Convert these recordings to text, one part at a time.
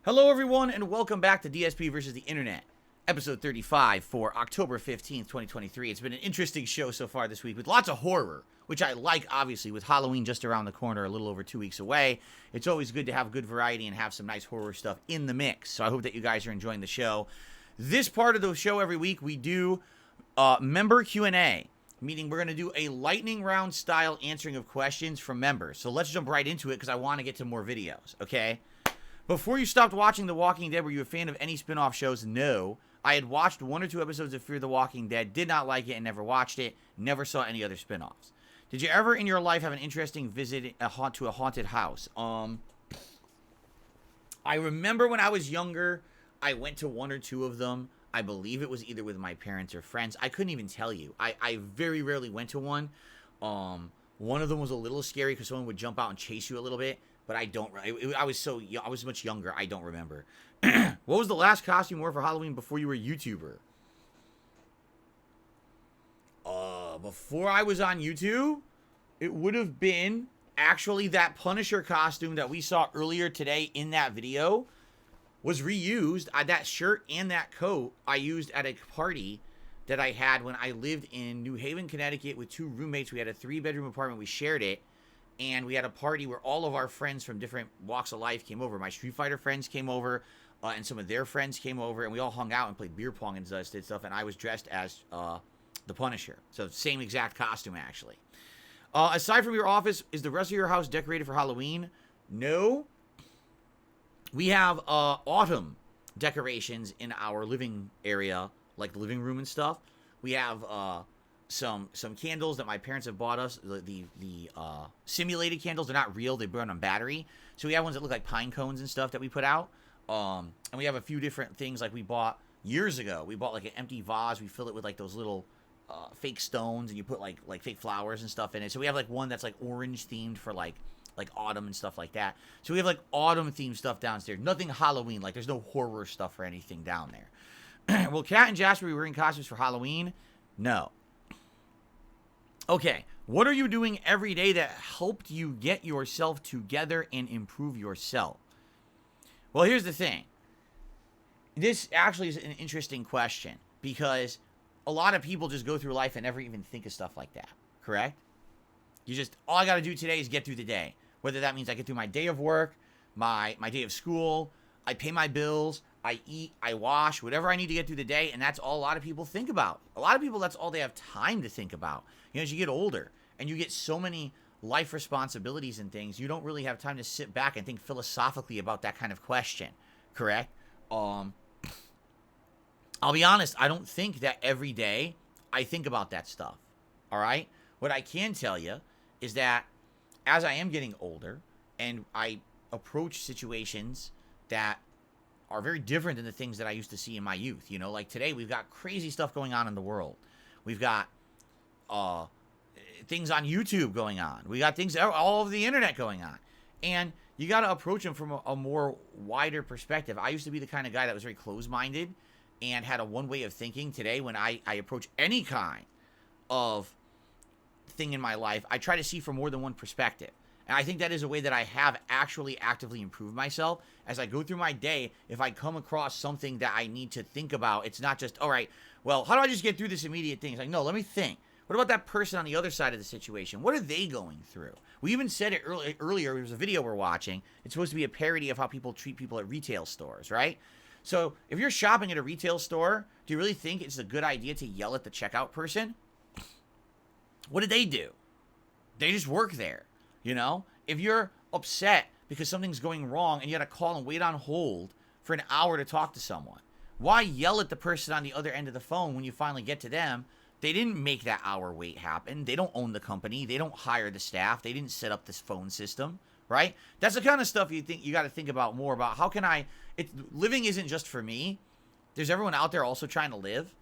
Hello, everyone, and welcome back to DSP versus the Internet, episode 35 for October 15th, 2023. It's been an interesting show so far this week with lots of horror, which I like, obviously, with Halloween just around the corner, a little over 2 weeks away. It's always good to have good variety and have some nice horror stuff in the mix, so I hope that you guys are enjoying the show. This part of the show every week, we do member Q&A, meaning we're going to do a lightning round style answering of questions from members. So let's jump right into it because I want to get to more videos, okay? Before you stopped watching The Walking Dead, were you a fan of any spin-off shows? No. I had watched 1 or 2 episodes of Fear the Walking Dead, did not like it, and never watched it. Never saw any other spin-offs. Did you ever in your life have an interesting visit to a haunted house? I remember when I was younger, I went to 1 or 2 of them. I believe it was either with my parents or friends. I couldn't even tell you. I very rarely went to one. One of them was a little scary because someone would jump out and chase you a little bit. But I don't. I was so young. I was much younger. I don't remember. What was the last costume you wore for Halloween before you were a YouTuber? Before I was on YouTube, it would have been actually that Punisher costume that we saw earlier today in that video was reused. That shirt and that coat I used at a party that I had when I lived in New Haven, Connecticut with 2 roommates. We had a 3-bedroom apartment. We shared it. And we had a party where all of our friends from different walks of life came over. My Street Fighter friends came over, and some of their friends came over, and we all hung out and played beer pong and did stuff. And I was dressed as the Punisher, so same exact costume actually. Aside from your office, is the rest of your house decorated for Halloween? No. We have autumn decorations in our living area, like the living room and stuff. We have some candles that my parents have bought us, the simulated candles. They're not real, they burn on battery. So we have ones that look like pine cones and stuff that we put out. And we have a few different things like we bought years ago. We bought like an empty vase, we fill it with like those little fake stones, and you put like fake flowers and stuff in it. So we have like one that's like orange themed for like autumn and stuff like that. So we have like autumn themed stuff downstairs. Nothing Halloween, like there's no horror stuff or anything down there. Will Kat and Jasper be wearing costumes for Halloween? No. Okay, what are you doing every day that helped you get yourself together and improve yourself? Well, here's the thing. This actually is an interesting question because a lot of people just go through life and never even think of stuff like that, correct? All I got to do today is get through the day. Whether that means I get through my day of work, my day of school, I pay my bills, I eat, I wash, whatever I need to get through the day, and that's all a lot of people think about. A lot of people, that's all they have time to think about. You know, as you get older and you get so many life responsibilities and things, you don't really have time to sit back and think philosophically about that kind of question, correct? I'll be honest, I don't think that every day I think about that stuff, all right? What I can tell you is that as I am getting older and I approach situations that are very different than the things that I used to see in my youth. You know, like today we've got crazy stuff going on in the world. We've got things on YouTube going on. We got things all over the internet going on. And you got to approach them from a more wider perspective. I used to be the kind of guy that was very closed-minded and had a one way of thinking. Today, when I approach any kind of thing in my life, I try to see from more than one perspective. And I think that is a way that I have actually actively improved myself. As I go through my day, if I come across something that I need to think about, it's not just, all right, well, how do I just get through this immediate thing? It's like, no, let me think. What about that person on the other side of the situation? What are they going through? We even said it earlier. There was a video we're watching. It's supposed to be a parody of how people treat people at retail stores, right? So if you're shopping at a retail store, do you really think it's a good idea to yell at the checkout person? What did they do? They just work there. You know, if you're upset because something's going wrong and you got to call and wait on hold for an hour to talk to someone, why yell at the person on the other end of the phone when you finally get to them? They didn't make that hour wait happen. They don't own the company. They don't hire the staff. They didn't set up this phone system, right? That's the kind of stuff you got to think about more about. How can living isn't just for me. There's everyone out there also trying to live.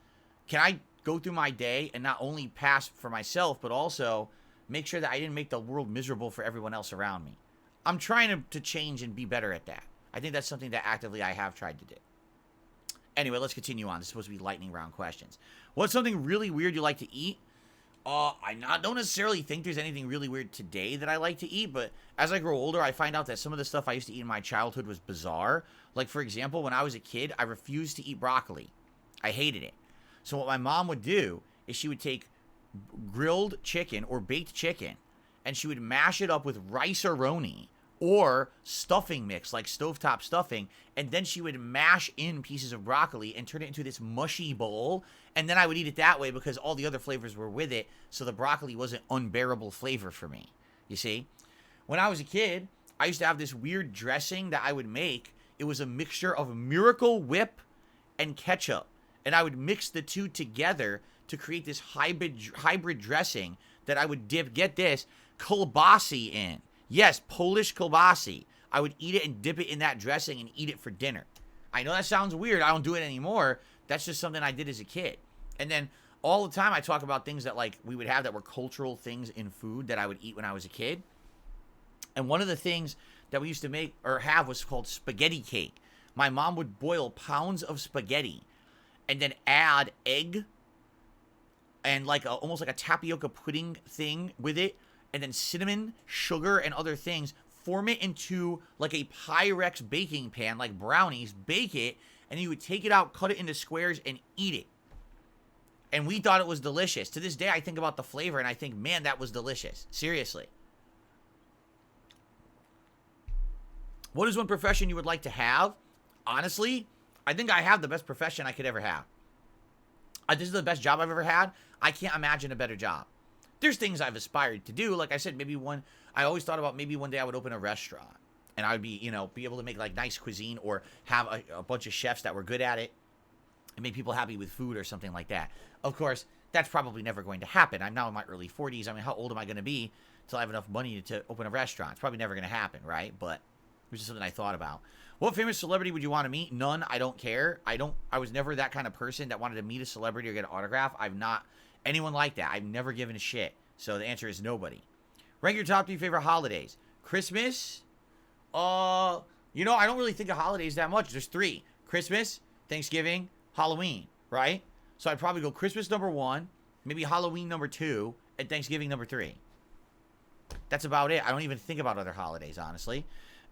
Can I go through my day and not only pass for myself, but also make sure that I didn't make the world miserable for everyone else around me? I'm trying to change and be better at that. I think that's something that actively I have tried to do. Anyway, let's continue on. This is supposed to be lightning round questions. What's something really weird you like to eat? Don't necessarily think there's anything really weird today that I like to eat, but as I grow older, I find out that some of the stuff I used to eat in my childhood was bizarre. Like, for example, when I was a kid, I refused to eat broccoli. I hated it. So what my mom would do is she would take grilled chicken or baked chicken, and she would mash it up with rice-a-roni or stuffing mix, like stovetop stuffing, and then she would mash in pieces of broccoli and turn it into this mushy bowl, and then I would eat it that way because all the other flavors were with it, so the broccoli wasn't unbearable flavor for me, you see? When I was a kid, I used to have this weird dressing that I would make. It was a mixture of Miracle Whip and ketchup, and I would mix the two together to create this hybrid dressing that I would dip, get this, kielbasa in. Yes, Polish kielbasa. I would eat it and dip it in that dressing and eat it for dinner. I know that sounds weird. I don't do it anymore. That's just something I did as a kid. And then all the time I talk about things that like we would have that were cultural things in food that I would eat when I was a kid. And one of the things that we used to make or have was called spaghetti cake. My mom would boil pounds of spaghetti and then add egg and like almost like a tapioca pudding thing with it, and then cinnamon, sugar, and other things, form it into like a Pyrex baking pan, like brownies, bake it, and you would take it out, cut it into squares, and eat it. And we thought it was delicious. To this day, I think about the flavor, and I think, man, that was delicious. Seriously. What is one profession you would like to have? Honestly, I think I have the best profession I could ever have. This is the best job I've ever had. I can't imagine a better job. There's things I've aspired to do. Like I said, I always thought about maybe one day I would open a restaurant. And I would be, be able to make like nice cuisine or have a bunch of chefs that were good at it and make people happy with food or something like that. Of course, that's probably never going to happen. I'm now in my early 40s. I mean, how old am I going to be until I have enough money to open a restaurant? It's probably never going to happen, right? But it was just something I thought about. What famous celebrity would you want to meet? None. I don't care. I was never that kind of person that wanted to meet a celebrity or get an autograph. I'm not anyone like that. I've never given a shit. So the answer is nobody. Rank your top 3 favorite holidays. Christmas. I don't really think of holidays that much. There's 3. Christmas, Thanksgiving, Halloween, right? So I'd probably go Christmas number 1, maybe Halloween number 2, and Thanksgiving number 3. That's about it. I don't even think about other holidays, honestly.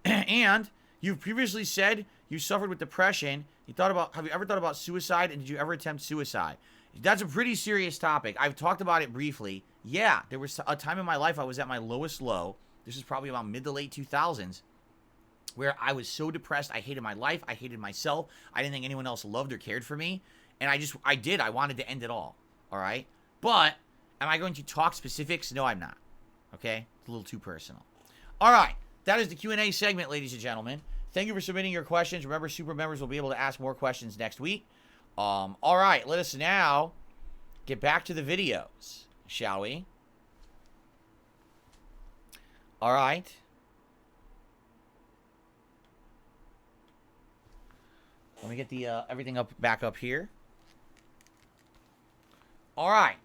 And you've previously said you suffered with depression. Have you ever thought about suicide, and did you ever attempt suicide? That's a pretty serious topic. I've talked about it briefly. Yeah, there was a time in my life I was at my lowest low. This is probably about mid to late 2000s, where I was so depressed. I hated my life. I hated myself. I didn't think anyone else loved or cared for me. And I wanted to end it all. All right? But am I going to talk specifics? No, I'm not. Okay? It's a little too personal. All right. That is the Q&A segment, ladies and gentlemen. Thank you for submitting your questions. Remember, super members will be able to ask more questions next week. All right. Let us now get back to the videos, shall we? All right. Let me get the everything back up here. All right.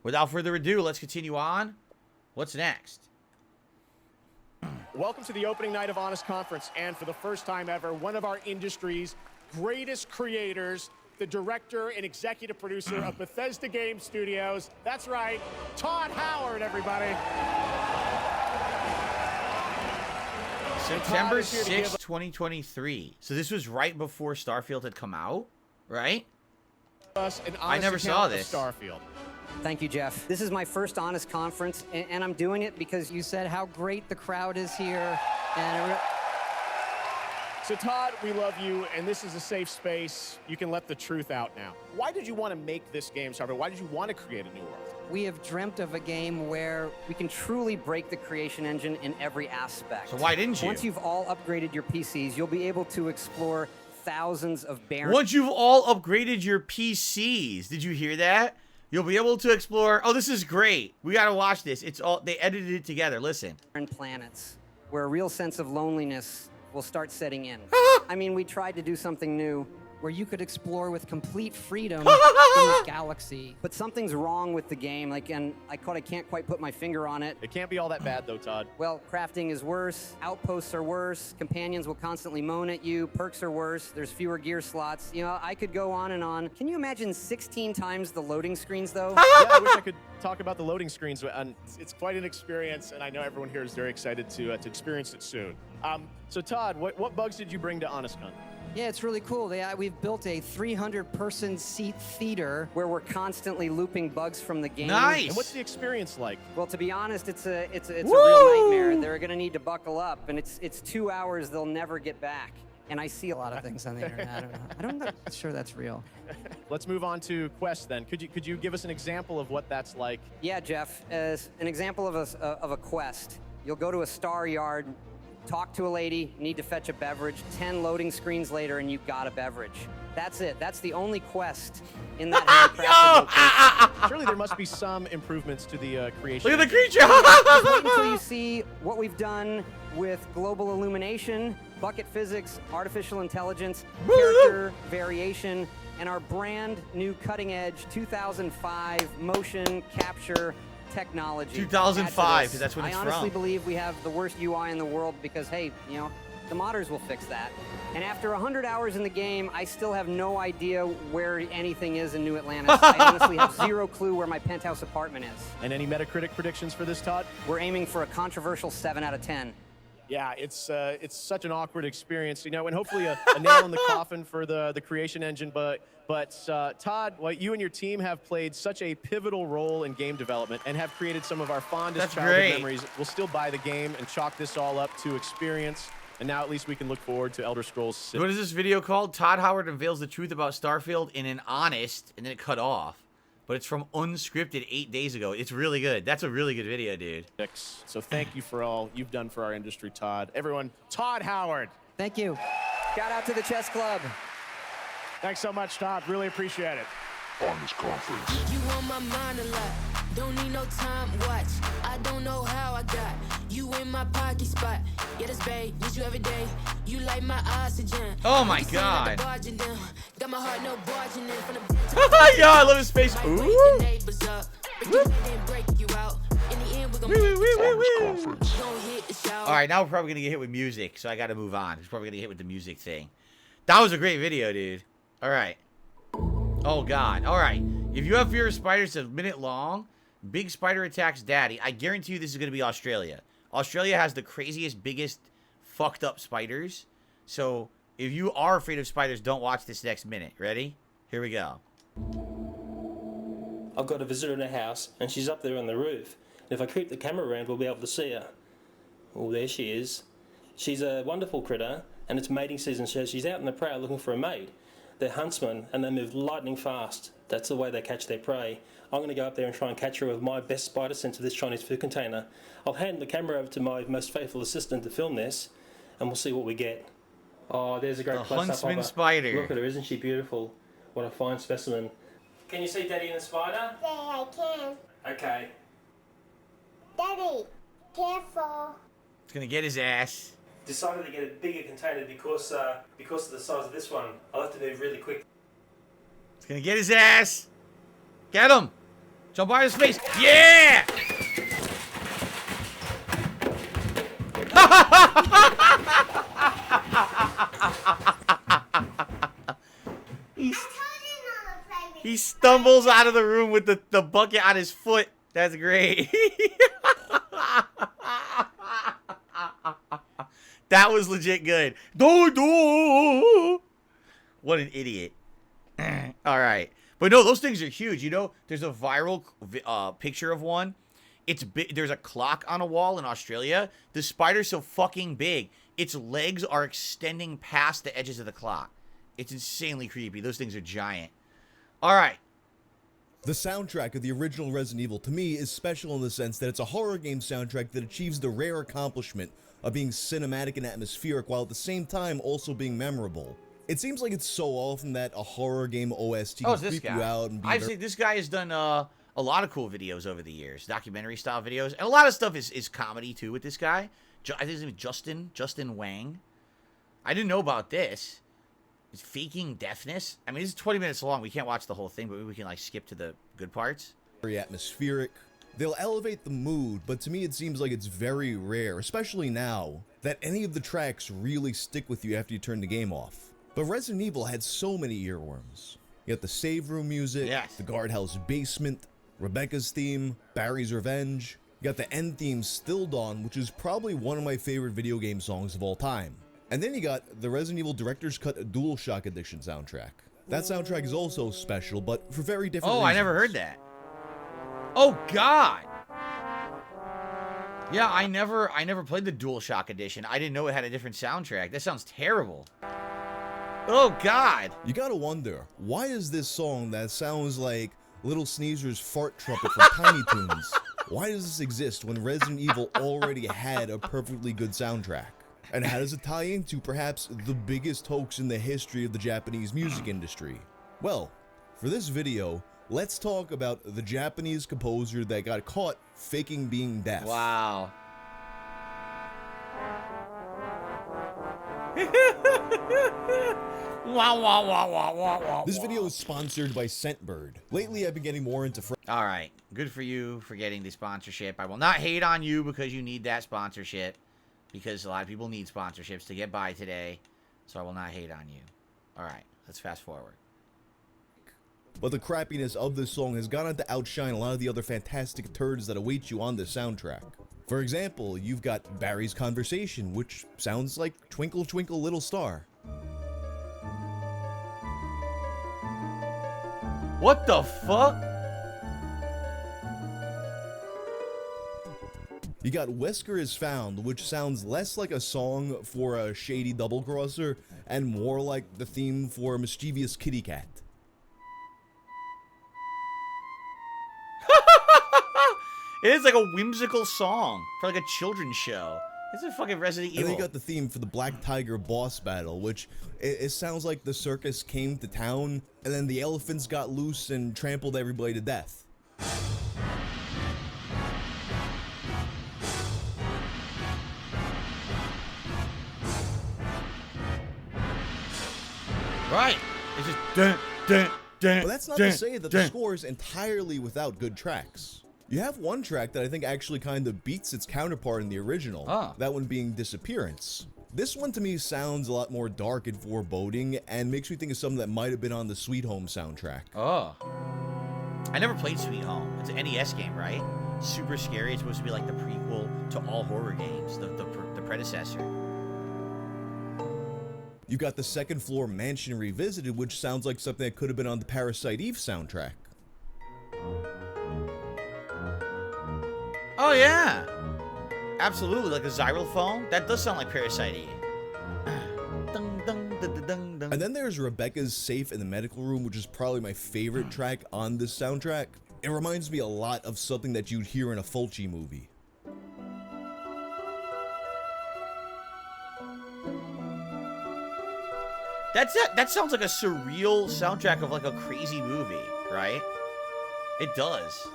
Without further ado, let's continue on. What's next? Welcome to the opening night of Honest Conference, and for the first time ever, one of our industry's greatest creators, the director and executive producer of Bethesda Game Studios. That's right, Todd Howard, everybody. September 6th, 2023. So this was right before Starfield had come out, right? I never saw this. Starfield. Thank you, Jeff. This is my first Honest Conference, and I'm doing it because you said how great the crowd is here. And so, Todd, we love you, and this is a safe space. You can let the truth out now. Why did you want to make this game, Starfield? Why did you want to create a new world? we have dreamt of a game where we can truly break the creation engine in every aspect. So why didn't you? Once you've all upgraded your PCs, you'll be able to explore thousands of barren... Once you've all upgraded your PCs, did you hear that? You'll be able to explore... Oh, this is great. We gotta watch this. It's all... They edited it together. Listen. ...planets, where a real sense of loneliness will start setting in. I mean, we tried to do something new, where you could explore with complete freedom in the galaxy. But something's wrong with the game, and I can't quite put my finger on it. It can't be all that bad, though, Todd. Well, crafting is worse, outposts are worse, companions will constantly moan at you, perks are worse, there's fewer gear slots. You know, I could go on and on. Can you imagine 16 times the loading screens, though? Yeah, I wish I could talk about the loading screens. And it's quite an experience, and I know everyone here is very excited to experience it soon. So, Todd, what bugs did you bring to HonestCon? Yeah, it's really cool. We've built a 300-person seat theater where we're constantly looping bugs from the game. Nice. And what's the experience like? Well, to be honest, it's a real nightmare. They're going to need to buckle up, and it's 2 hours they'll never get back. And I see a lot of things on the internet. I'm not sure that's real. Let's move on to Quest then. Could you give us an example of what that's like? Yeah, Jeff. As an example of a quest, you'll go to a star yard, talk to a lady, need to fetch a beverage, 10 loading screens later, and you've got a beverage. That's it. That's the only quest in that handcrafted location. Surely there must be some improvements to the creation. Look at the creature. Just wait until you see what we've done with global illumination, bucket physics, artificial intelligence, character variation, and our brand new cutting-edge 2005 motion capture technology. 2005, because that's when it's I honestly from. believe we have the worst UI in the world because, hey, you know, the modders will fix that. And after 100 hours in the game, I still have no idea where anything is in New Atlantis. I honestly have zero clue where my penthouse apartment is. And any Metacritic predictions for this, Todd? We're aiming for a controversial 7 out of 10. Yeah, it's such an awkward experience, you know, and hopefully a nail in the coffin for the creation engine. But Todd, you and your team have played such a pivotal role in game development and have created some of our fondest childhood memories. We'll still buy the game and chalk this all up to experience. And now at least we can look forward to Elder Scrolls 6. What is this video called? Todd Howard unveils the truth about Starfield in an honest, and then it cut off. But it's from Unscripted 8 days ago. It's really good. That's a really good video, dude. So thank you for all you've done for our industry, Todd. Everyone, Todd Howard. Thank you. Shout out to the chess club. Thanks so much, Todd. Really appreciate it. On this conference. You on my mind a lot. Don't need no time watch. I don't know how I got you in my pocket spot. Yeah, that's babe. Need you every day. You like my oxygen. Oh my god. Got my heart no barging in from the Yeah, I love his face. Ooh. All right, now we're probably gonna get hit with music, so I gotta move on. It's probably gonna get hit with the music thing. That was a great video, dude. All right. Oh god. All right. If you have fear of spiders a minute long, big spider attacks daddy. I guarantee you this is gonna be Australia. Australia has the craziest, biggest, fucked up spiders. So if you are afraid of spiders, don't watch this next minute. Ready? Here we go. I've got a visitor in the house, and she's up there on the roof. And if I keep the camera around, we'll be able to see her. Oh, there she is. She's a wonderful critter, and it's mating season, so she's out in the prowl looking for a mate. They're huntsmen, and they move lightning fast. That's the way they catch their prey. I'm going to go up there and try and catch her with my best spider sense of this Chinese food container. I'll hand the camera over to my most faithful assistant to film this, and we'll see what we get. Oh, there's a great close-up of her. Huntsman spider. Look at her, isn't she beautiful? What a fine specimen. Can you see Daddy and the spider? Yeah, I can. Okay. Daddy, careful. It's gonna get his ass. Decided to get a bigger container because of the size of this one. I'll have to move really quick. It's gonna get his ass. Get him. Jump by his face. Yeah! He stumbles out of the room with the bucket on his foot. That's great. That was legit good. Do. What an idiot. All right. But no, those things are huge. You know, there's a viral picture of one. It's big. There's a clock on a wall in Australia. The spider's so fucking big, its legs are extending past the edges of the clock. It's insanely creepy. Those things are giant. All right. The soundtrack of the original Resident Evil, to me, is special in the sense that it's a horror game soundtrack that achieves the rare accomplishment of being cinematic and atmospheric while at the same time also being memorable. It seems like it's so often that a horror game OST can creep you out and be I've seen this guy has done a lot of cool videos over the years, documentary style videos, and a lot of stuff is comedy too with this guy. I think his name is Justin Wang. I didn't know about this. It's faking deafness. I mean, it's 20 minutes long. We can't watch the whole thing, but maybe we can like skip to the good parts. Very atmospheric. They'll elevate the mood, but to me it seems like it's very rare, especially now, that any of the tracks really stick with you after you turn the game off. But Resident Evil had so many earworms. You got the save room music, Yes. the guardhouse basement, Rebecca's theme, Barry's Revenge. You got the end theme Still Dawn, which is probably one of my favorite video game songs of all time. And then you got the Resident Evil Director's Cut DualShock Edition soundtrack. That soundtrack is also special, but for very different reasons. I never heard that. Oh God. Yeah, I never played the DualShock edition. I didn't know it had a different soundtrack. That sounds terrible. Oh God. You gotta wonder, why is this song that sounds like Little Sneezer's fart trumpet from Tiny Toons? Why does this exist when Resident Evil already had a perfectly good soundtrack? And how does it tie into perhaps the biggest hoax in the history of the Japanese music industry? Well, for this video, let's talk about the Japanese composer that got caught faking being deaf. Wow. This video is sponsored by Scentbird. Lately, I've been getting more into All right. Good for you for getting the sponsorship. I will not hate on you because you need that sponsorship. Because a lot of people need sponsorships to get by today. So I will not hate on you. All right. Let's fast forward. But the crappiness of this song has gone on to outshine a lot of the other fantastic turds that await you on this soundtrack. For example, you've got Barry's Conversation, which sounds like Twinkle Twinkle Little Star. What the fuck? You got Wesker is Found, which sounds less like a song for a shady double-crosser and more like the theme for a mischievous kitty cat. It is like a whimsical song for like a children's show. It's a fucking Resident Evil. And then you got the theme for the Black Tiger boss battle, which it sounds like the circus came to town and then the elephants got loose and trampled everybody to death. Right. It's just dun, dun, dun. But that's not to say that the score is entirely without good tracks. You have one track that I think actually kind of beats its counterpart in the original, that one being Disappearance. This one to me sounds a lot more dark and foreboding and makes me think of something that might have been on the Sweet Home soundtrack. Oh. I never played Sweet Home. It's an NES game, right? Super scary. It's supposed to be like the prequel to all horror games, the predecessor. You've got the Second Floor Mansion Revisited, which sounds like something that could have been on the Parasite Eve soundtrack. Oh, yeah. Absolutely. Like a xylophone. That does sound like Parasite Eve. And then there's Rebecca's Safe in the Medical Room, which is probably my favorite track on this soundtrack. It reminds me a lot of something that you'd hear in a Fulci movie. That sounds like a surreal soundtrack of like a crazy movie, right? It does.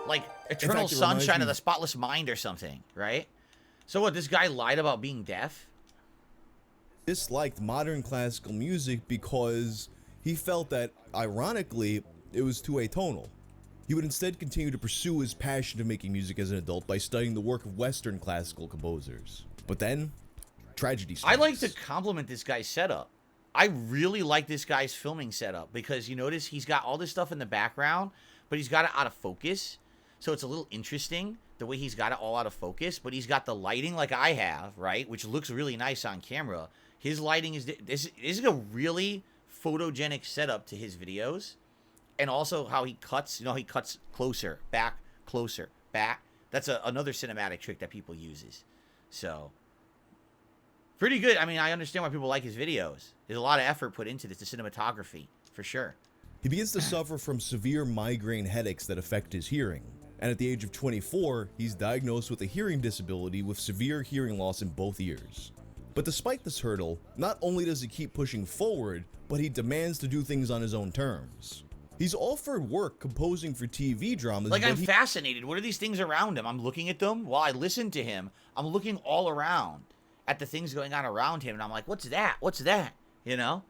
Like Eternal Sunshine of the Spotless Mind or something, right? So what, this guy lied about being deaf? Disliked modern classical music because he felt that, ironically, it was too atonal. He would instead continue to pursue his passion of making music as an adult by studying the work of Western classical composers. But then, tragedy strikes. I like to compliment this guy's setup. I really like this guy's filming setup because you notice he's got all this stuff in the background, but he's got it out of focus. So it's a little interesting the way he's got it all out of focus, but he's got the lighting like I have, right? Which looks really nice on camera. His lighting is, this is a really photogenic setup to his videos. And also how he cuts, he cuts closer, back, That's another cinematic trick that people uses. So, pretty good. I mean, I understand why people like his videos. There's a lot of effort put into this, the cinematography, for sure. He begins to suffer from severe migraine headaches that affect his hearing. And at the age of 24, he's diagnosed with a hearing disability with severe hearing loss in both ears. But despite this hurdle, not only does he keep pushing forward, but he demands to do things on his own terms. He's offered work composing for TV dramas. Like, I'm fascinated. What are these things around him? I'm looking at them while I listen to him. I'm looking all around at the things going on around him, and I'm like, what's that? What's that? You know?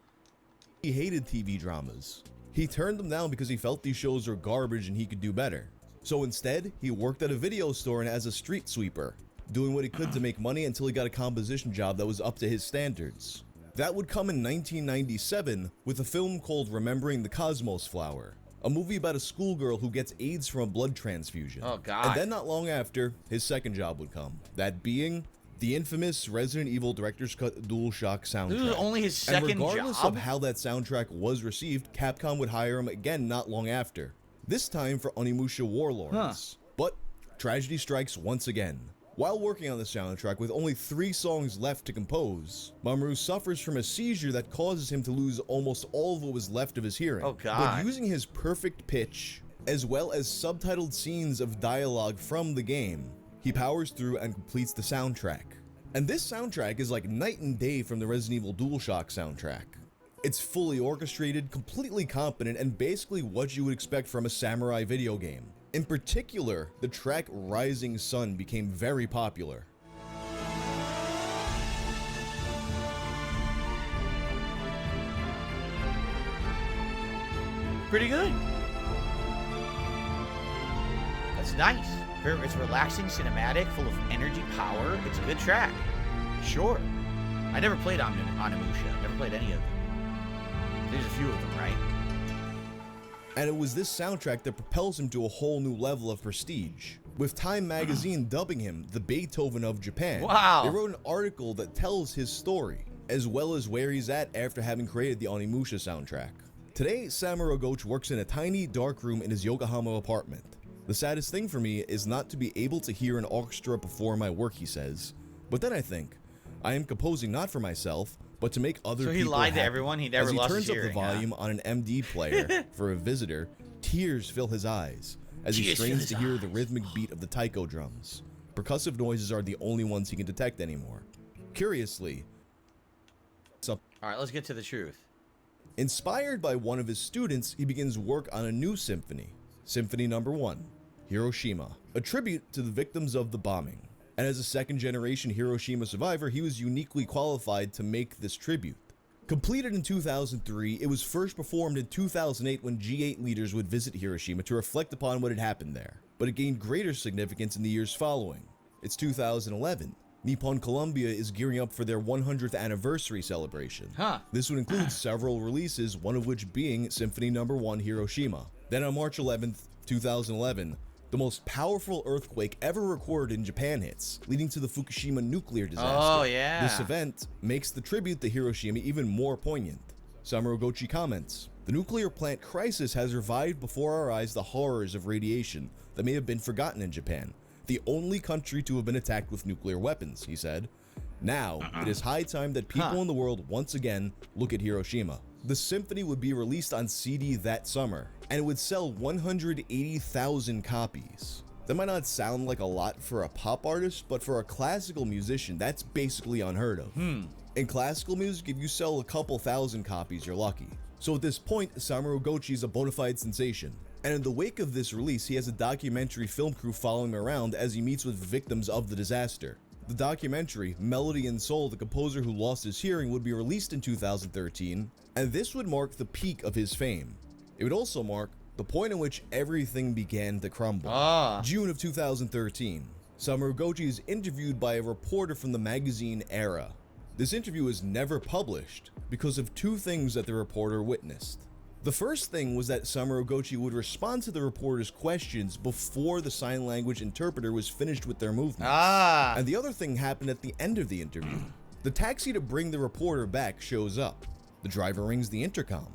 He hated TV dramas. He turned them down because he felt these shows were garbage and he could do better. So instead, he worked at a video store and as a street sweeper, doing what he could to make money until he got a composition job that was up to his standards. That would come in 1997 with a film called Remembering the Cosmos Flower, a movie about a schoolgirl who gets AIDS from a blood transfusion. Oh, God. And then not long after, his second job would come, that being the infamous Resident Evil Director's Cut DualShock soundtrack. This was only his second and regardless job? of how that soundtrack was received, Capcom would hire him again not long after, this time for Onimusha Warlords. But tragedy strikes once again. While working on the soundtrack with only 3 songs left to compose, Mamoru suffers from a seizure that causes him to lose almost all of what was left of his hearing. Oh, God. But using his perfect pitch, as well as subtitled scenes of dialogue from the game, he powers through and completes the soundtrack. And this soundtrack is like night and day from the Resident Evil DualShock soundtrack. It's fully orchestrated, completely competent, and basically what you would expect from a samurai video game. In particular, the track Rising Sun became very popular. Pretty good. That's nice. It's relaxing, cinematic, full of energy, power. It's a good track. Sure. I never played Onimusha. Never played any of them. There's a few of them, right? And it was this soundtrack that propels him to a whole new level of prestige, with Time magazine dubbing him the Beethoven of Japan. Wow. They wrote an article that tells his story, as well as where he's at after having created the Onimusha soundtrack. Today, Samurai Gochi works in a tiny, dark room in his Yokohama apartment. The saddest thing for me is not to be able to hear an orchestra perform my work, he says. But then I think, I am composing not for myself, but to make other people So he lied happy. to everyone? He never As he lost turns his up the hearing, volume on an MD player for a visitor, tears fill his eyes as he Tears fill strains his to hear the eyes. rhythmic beat of the taiko drums. Percussive noises are the only ones he can detect anymore. Curiously, All right, let's get to the truth. inspired by one of his students, he begins work on a new symphony, Symphony No. 1, Hiroshima, a tribute to the victims of the bombing. And as a second-generation Hiroshima survivor, he was uniquely qualified to make this tribute. Completed in 2003, it was first performed in 2008 when G8 leaders would visit Hiroshima to reflect upon what had happened there. But it gained greater significance in the years following. It's 2011. Nippon Columbia is gearing up for their 100th anniversary celebration. This would include several releases, one of which being Symphony No. 1 Hiroshima. Then on March 11th, 2011, the most powerful earthquake ever recorded in Japan hits, leading to the Fukushima nuclear disaster. Oh, yeah. This event makes the tribute to Hiroshima even more poignant. Samurai Gochi comments, "The nuclear plant crisis has revived before our eyes the horrors of radiation that may have been forgotten in Japan, the only country to have been attacked with nuclear weapons," he said. "Now, it is high time that people in the world once again look at Hiroshima." The symphony would be released on CD that summer, and it would sell 180,000 copies. That might not sound like a lot for a pop artist, but for a classical musician, that's basically unheard of. In classical music, if you sell a couple thousand copies, you're lucky. So at this point, Samurai Gochi is a bona fide sensation. And in the wake of this release, he has a documentary film crew following him around as he meets with victims of the disaster. The documentary, Melody and Soul, the composer who lost his hearing, would be released in 2013, and this would mark the peak of his fame. It would also mark the point in which everything began to crumble. June of 2013, Samurai Gochi is interviewed by a reporter from the magazine Era. This interview is never published because of 2 things that the reporter witnessed. The first thing was that Samurai Gochi would respond to the reporter's questions before the sign language interpreter was finished with their movements. And the other thing happened at the end of the interview. The taxi to bring the reporter back shows up. The driver rings the intercom.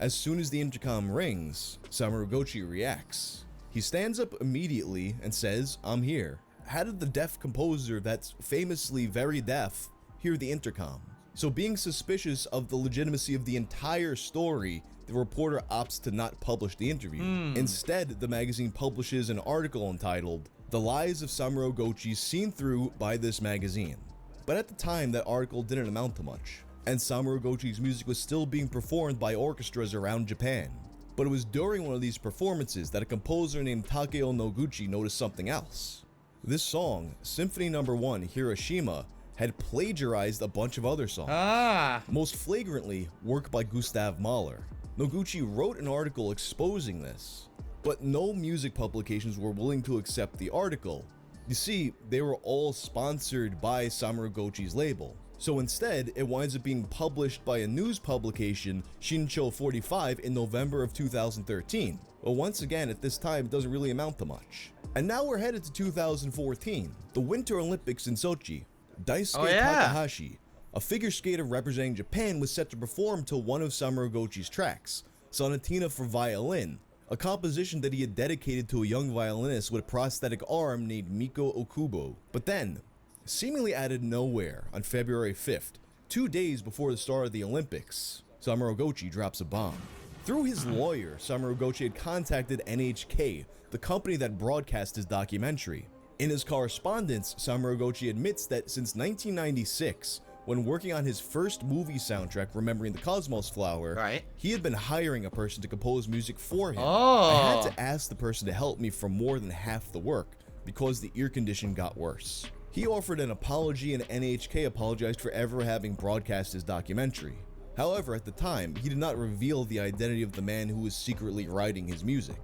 As soon as the intercom rings, Samurai Gochi reacts. He stands up immediately and says, "I'm here." How did the deaf composer that's famously very deaf hear the intercom? So being suspicious of the legitimacy of the entire story, the reporter opts to not publish the interview. Instead, the magazine publishes an article entitled, "The Lies of Samurai Gochi Seen Through by This Magazine." But at the time, that article didn't amount to much, and Samurai Gochi's music was still being performed by orchestras around Japan. But it was during one of these performances that a composer named Takeo Noguchi noticed something else. This song, Symphony No. 1 Hiroshima, had plagiarized a bunch of other songs. Most flagrantly, work by Gustav Mahler. Noguchi wrote an article exposing this, but no music publications were willing to accept the article. You see, they were all sponsored by Samaru Gochi's label. So instead, it winds up being published by a news publication, Shincho 45, in November of 2013. But once again, at this time, it doesn't really amount to much. And now we're headed to 2014, the Winter Olympics in Sochi. Daisuke Takahashi, a figure skater representing Japan, was set to perform to one of Samaru Gochi's tracks, Sonatina for Violin, a composition that he had dedicated to a young violinist with a prosthetic arm named Miko Okubo. But then, seemingly out of nowhere, on February 5th, 2 days before the start of the Olympics, Samaru Gochi drops a bomb. Through his lawyer, Samaru Gochi had contacted NHK, the company that broadcast his documentary. In his correspondence, Samaru Gochi admits that since 1996, when working on his first movie soundtrack, Remembering the Cosmos Flower, he had been hiring a person to compose music for him. I had to ask the person to help me for more than half the work, because the ear condition got worse. He offered an apology, and NHK apologized for ever having broadcast his documentary. However, at the time, he did not reveal the identity of the man who was secretly writing his music.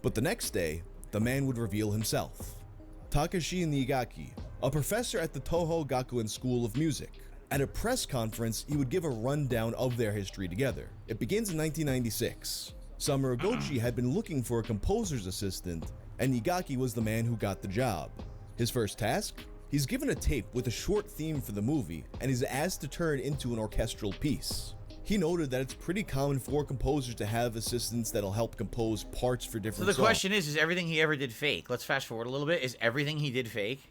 But the next day, the man would reveal himself. Takashi Nigaki, a professor at the Toho Gakuen School of Music. At a press conference, he would give a rundown of their history together. It begins in 1996. Samaru Gochi had been looking for a composer's assistant, and Nigaki was the man who got the job. His first task? He's given a tape with a short theme for the movie, and is asked to turn it into an orchestral piece. He noted that it's pretty common for composers to have assistants that'll help compose parts for different songs. So the question is everything he ever did fake? Let's fast forward a little bit. Is everything he did fake?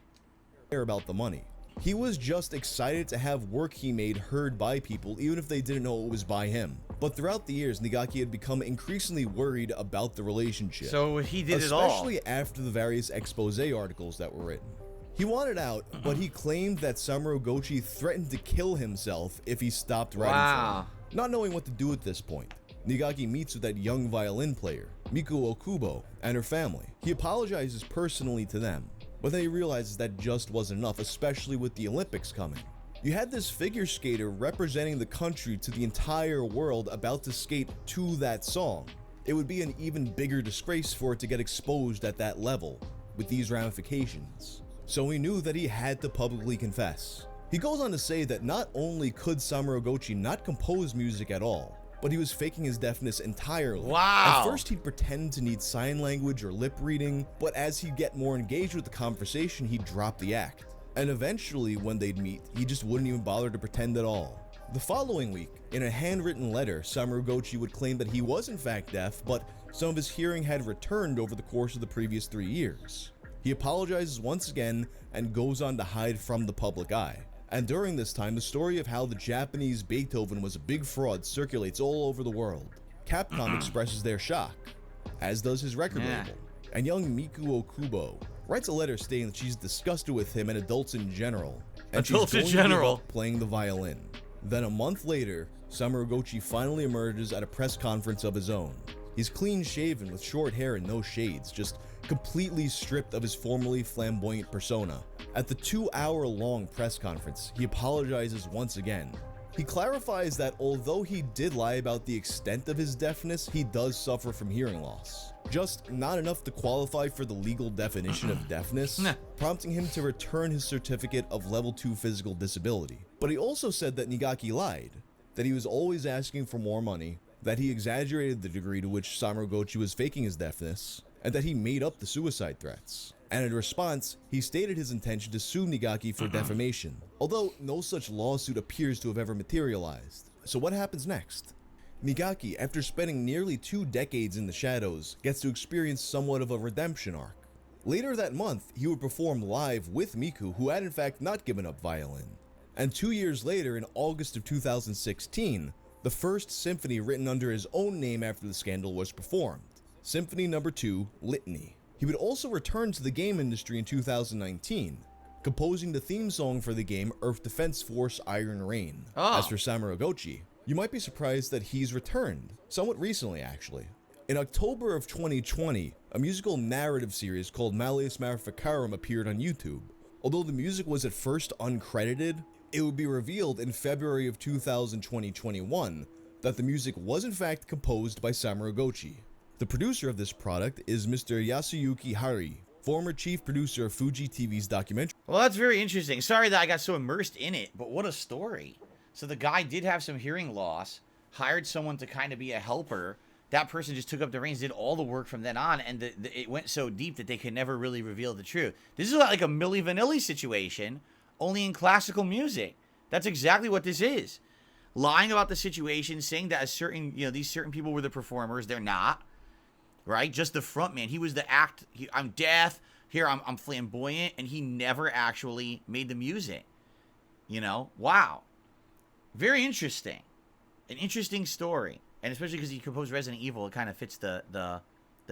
Care about the money. He was just excited to have work he made heard by people, even if they didn't know it was by him. But throughout the years, Nigaki had become increasingly worried about the relationship. So he did it all. Especially after the various expose articles that were written. He wanted out, but he claimed that Samaru Gochi threatened to kill himself if he stopped writing for him. Not knowing what to do at this point, Nigaki meets with that young violin player, Miko Okubo, and her family. He apologizes personally to them, but then he realizes that just wasn't enough, especially with the Olympics coming. You had this figure skater representing the country to the entire world about to skate to that song. It would be an even bigger disgrace for it to get exposed at that level, with these ramifications. So he knew that he had to publicly confess. He goes on to say that not only could Samaru Gochi not compose music at all, but he was faking his deafness entirely. At first he'd pretend to need sign language or lip reading, but as he'd get more engaged with the conversation, he'd drop the act. And eventually, when they'd meet, he just wouldn't even bother to pretend at all. The following week, in a handwritten letter, Samaru Gochi would claim that he was in fact deaf, but some of his hearing had returned over the course of the previous 3 years. He apologizes once again and goes on to hide from the public eye. And during this time, the story of how the Japanese Beethoven was a big fraud circulates all over the world. Capcom expresses their shock, as does his record label. And young Miku Okubo writes a letter stating that she's disgusted with him and adults in general, and she's going to give up playing the violin. Then a month later, Samaru Gochi finally emerges at a press conference of his own. He's clean shaven with short hair and no shades, just completely stripped of his formerly flamboyant persona. At the 2-hour-long press conference, he apologizes once again. He clarifies that although he did lie about the extent of his deafness, he does suffer from hearing loss. Just not enough to qualify for the legal definition of deafness, prompting him to return his certificate of level 2 physical disability. But he also said that Nigaki lied, that he was always asking for more money, that he exaggerated the degree to which Samaru Gochi was faking his deafness, and that he made up the suicide threats. And in response, he stated his intention to sue Nigaki for defamation, although no such lawsuit appears to have ever materialized. So what happens next? Nigaki, after spending nearly 2 decades in the shadows, gets to experience somewhat of a redemption arc. Later that month, he would perform live with Miku, who had in fact not given up violin. And 2 years later, in August of 2016, the first symphony written under his own name after the scandal was performed, Symphony No. 2, Litany. He would also return to the game industry in 2019, composing the theme song for the game Earth Defense Force Iron Rain. As for Samaru Gochi, you might be surprised that he's returned, somewhat recently actually. In October of 2020, a musical narrative series called Malleus Maleficarum appeared on YouTube. Although the music was at first uncredited, it would be revealed in February of 2021 that the music was in fact composed by Samarugochi. The producer of this product is Mr. Yasuyuki Hari, former chief producer of Fuji TV's documentary. Well, that's very interesting. Sorry that I got so immersed in it, but what a story. So the guy did have some hearing loss, hired someone to kind of be a helper. That person just took up the reins, did all the work from then on, and it went so deep that they could never really reveal the truth. This is like a Milli Vanilli situation, only in classical music. That's exactly what this is. Lying about the situation, saying that these certain people were the performers. They're not. Right? Just the front man. He was the act. I'm deaf. Here, I'm flamboyant. And he never actually made the music. You know? Wow. Very interesting. An interesting story. And especially because he composed Resident Evil, it kind of fits the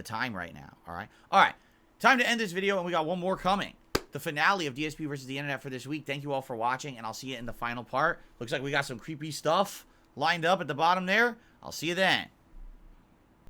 time right now. All right? All right. Time to end this video, and we got one more coming. The finale of DSP versus the Internet for this week. Thank you all for watching, and I'll see you in the final part. Looks like we got some creepy stuff lined up at the bottom there. I'll see you then.